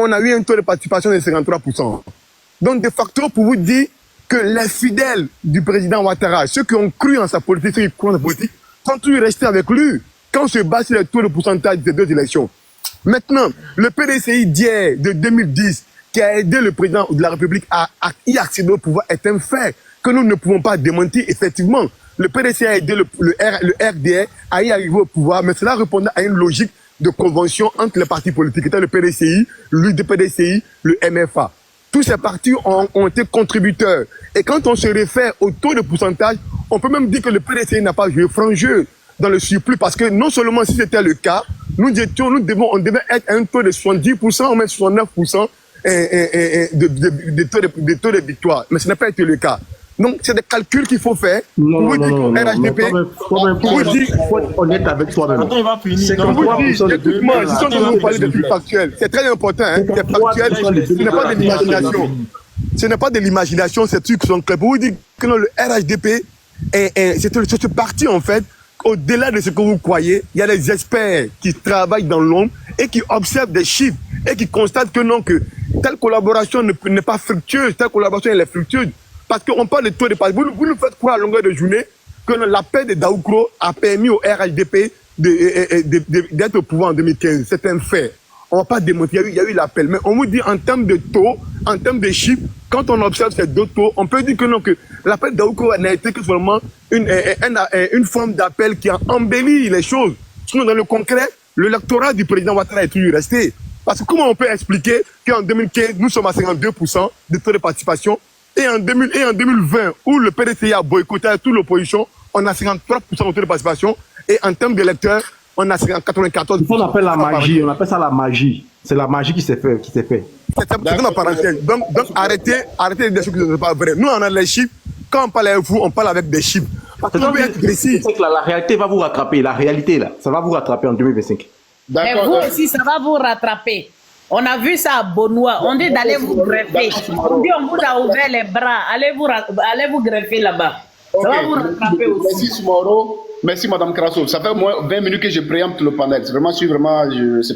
on a eu un taux de participation de 53%. Donc, de facto, pour vous dire que les fidèles du président Ouattara, ceux qui ont cru en sa politique, ceux qui croient en sa politique, sont toujours restés avec lui quand on se base sur le taux de pourcentage des deux élections. Maintenant, le PDCI d'hier, de 2010, qui a aidé le président de la République à y accéder au pouvoir, est un fait que nous ne pouvons pas démentir. Effectivement, le PDCI a aidé le RDR à y arriver au pouvoir, mais cela répondait à une logique de convention entre les partis politiques, qui étaient le PDCI, l'UDPDCI, le MFA. Tous ces partis ont été contributeurs. Et quand on se réfère au taux de pourcentage, on peut même dire que le PDCI n'a pas joué franc jeu dans le surplus, parce que non seulement si c'était le cas, on devait être à un taux de 70% ou même 69% de taux de victoire. Mais ce n'a pas été le cas. Donc, c'est des calculs qu'il faut faire. Non. Il faut être honnête avec toi-même. Attends, il va finir. C'est comme toi, écoute-moi, si on doit parler de plus factuel, c'est très important. Hein, c'est factuel, ce n'est pas de l'imagination. Ce n'est pas de l'imagination, ces trucs sont clairs. Pour vous dire que non, le RHDP, c'est ce parti, en fait, au-delà de ce que vous croyez, il y a des experts qui travaillent dans l'ombre et qui observent des chiffres et qui constatent que non, que telle collaboration n'est pas fructueuse, telle collaboration elle est fructueuse. Parce qu'on parle de taux de participation. Vous nous faites croire à longueur de journée que l'appel de Daoukro a permis au RHDP d'être au pouvoir en 2015. C'est un fait. On ne va pas démontrer, il y a eu l'appel. Mais on vous dit en termes de taux, en termes de chiffres, quand on observe ces deux taux, on peut dire que non, que l'appel de Daoukro n'a été que seulement une forme d'appel qui a embelli les choses. Sinon, dans le concret, l'électorat du président Ouattara est toujours resté. Parce que comment on peut expliquer qu'en 2015, nous sommes à 52% de taux de participation, et en 2020, où le PDCI a boycotté toute l'opposition, on a 53% de taux de participation. Et en termes d'électeurs, on a 94%. On appelle la magie, on appelle ça la magie. C'est la magie qui s'est fait. C'est une parenthèse. Donc arrêtez des choses qui ne sont pas vraies. Nous, on a les chiffres. Quand on parle avec vous, on parle avec des chiffres. Parce qu'on veut être précis. C'est que la réalité va vous rattraper. La réalité, là, ça va vous rattraper en 2025. Et vous aussi, ça va vous rattraper. On a vu ça à Bonois. On dit d'aller vous greffer. On dit on vous a ouvert les bras. Allez vous greffer là-bas. Ça va vous rattraper aussi. Merci Soumoro. Merci Madame Crasso. Ça fait au moins 20 minutes que je préempte le panel. C'est vraiment, je sais pas.